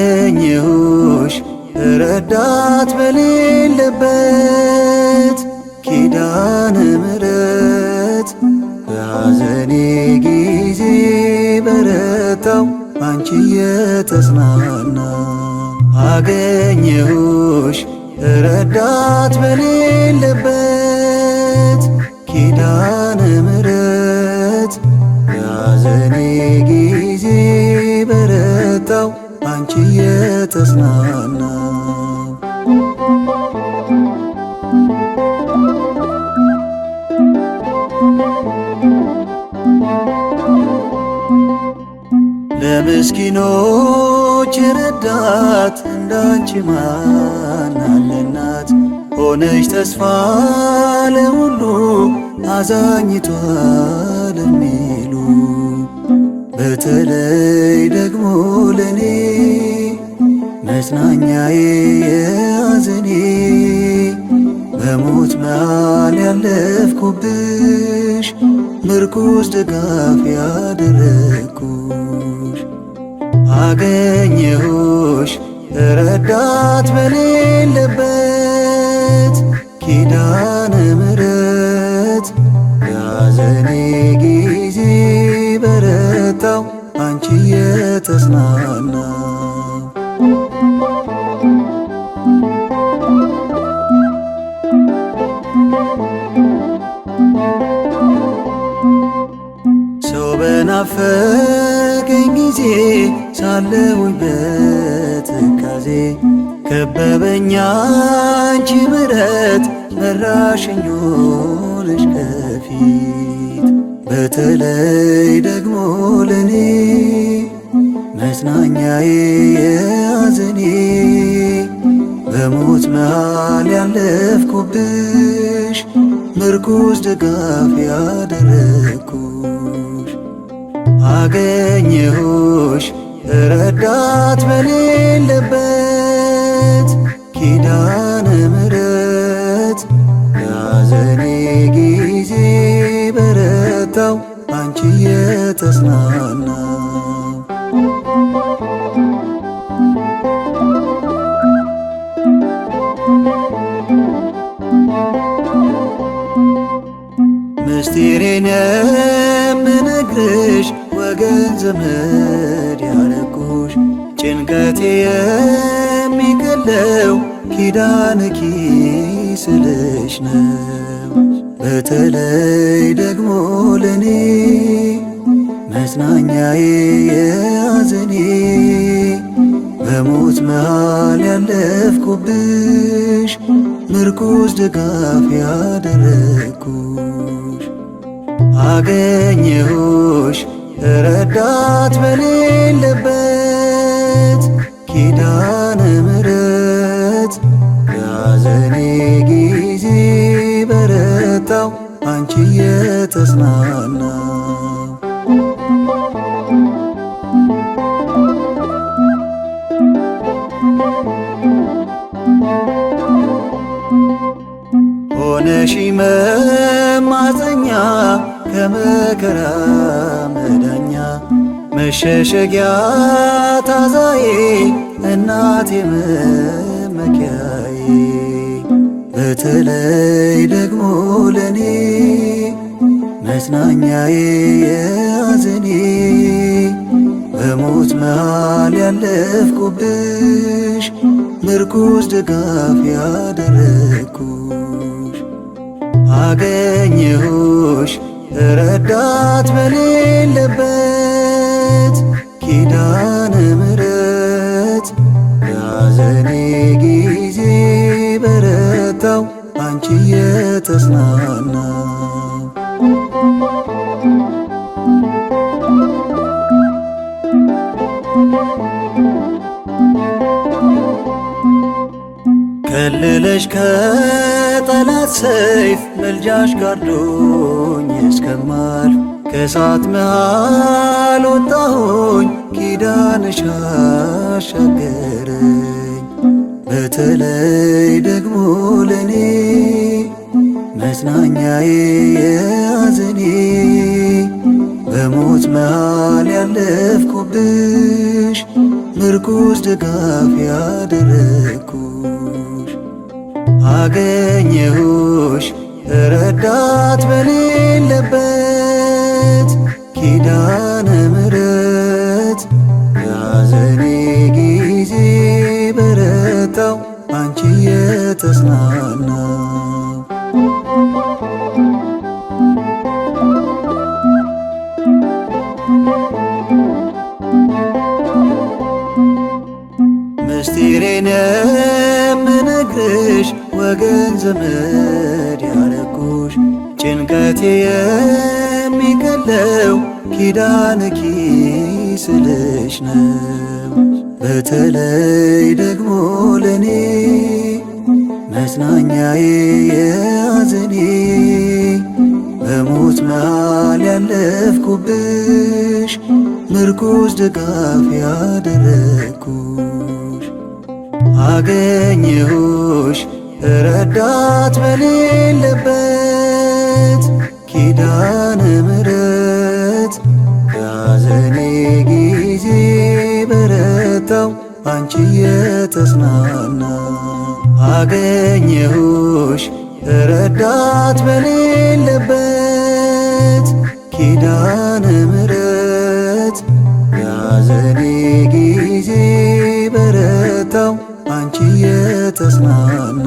አገኘሁሽ ረዳት በሌለበት ኪዳነ ምሕረት በሐዘኔ ጊዜ በረታው አንቺ የተጽናና አገኘሁሽ ረዳት በሌለበት ኪዳነ ምሕረት በሐዘኔ ጊዜ በረታው አንቺ የተጽናናው ለምስኪኖች ረዳት እንዳንቺ ማን አለናት ሆነሽ ተስፋ ለሁሉ አዛኝቷ ለሚሉ በተለይ ደግሞ ለኔ መጽናኛዬ የሐዘኔ በሞት መሃል ያለፍኩብሽ ምርኩዝ ድጋፍ ያደረግኩሽ አገኘሁሽ ረዳት በሌለበት ኪዳነ ምሕረት በሐዘኔ ጊዜ በረታው አንቺ የተጽናናው ሰው በናፈቀኝ ጊዜ ሳለሁኝ በትካዜ ከበበኝ አንቺ ምሕረት መራሽኝ ሆነሽ ከፊት በተለይ ደግሞ ለኔ መጽናኛዬ የሐዘኔ በሞት መሃል ያለፍኩብሽ ምርኩዝ ድጋፍ ያደረግኩሽ አገኘሁሽ ረዳት በሌለበት ኪዳነ ምሕረት በሐዘኔ ጊዜ በረታው አንቺ የተጽናናው ምስጢሬን የምነግርሽ ወገን ዘመድ ያረኩሽ ጭንቀቴ የሚቀለው ኪዳንኪ ስልሽ ነው በተለይ ደግሞ ለኔ መጽናኛዬ የሐዘኔ በሞት መሃል ያለፍኩብሽ ምርኩዝ ድጋፍ ያደረግኩሽ አገኘሁሽ ረዳት በሌለበት ኪዳነ ምሕረት በሐዘኔ ጊዜ በረታው አንቺ የተጽናናው ሆነሽ መማፀኛ ከመከራ መዳኛ መሸሸጊያ ታዛዬ እናቴ መመኪያዬ በተለይ ደግሞ ለኔ መጽናኛዬ የሐዘኔ በሞት መሃል ያለፍኩብሽ ምርኩዝ ድጋፍ ያደረግኩሽ አገኘሁሽ ረዳት በሌለበት ኪዳነ ምሕረት በሐዘኔ ጊዜ በረታው አንቺ የተጽናናው ከልለሽ ከጠላት ሰይፍ መልጃሽ ጋርዶኝ እስከማልፍ ከእሳት መሃል ወጣሁኝ ኪዳንሽ አሻገረኝ በተለይ ደግሞ ለኔ መጽናኛዬ የሐዘኔ በሞት መሃል ያለፍኩብሽ ምርኩዝ ድጋፍ ያደረግኩሽ አገኘሁሽ ረዳት በሌለበት ኪዳነ ምሕረት ያዘኔ ጊዜ በረታው አንቺ የተጽናናው ምስጢሬን የምነግርሽ ወገን ዘመድ ያረኩሽ ጭንቀቴ የሚቀለው ኪዳንኪ ስልሽ ነው። በተለይ ደግሞ ለኔ መጽናኛዬ የሐዘኔ በሞት መሃል ያለፍኩብሽ ምርኩዝ ድጋፍ ያደረግኩሽ አገኘሁሽ ረዳት በሌለበት ኪዳነ ምሕረት ያዘኔ ጊዜ በረታው አንቺ የተጽናና አገኘሁሽ ረዳት በሌለበት ኪዳነ ምሕረት ያዘኔ ጊዜ በረታው አንቺ የተጽናና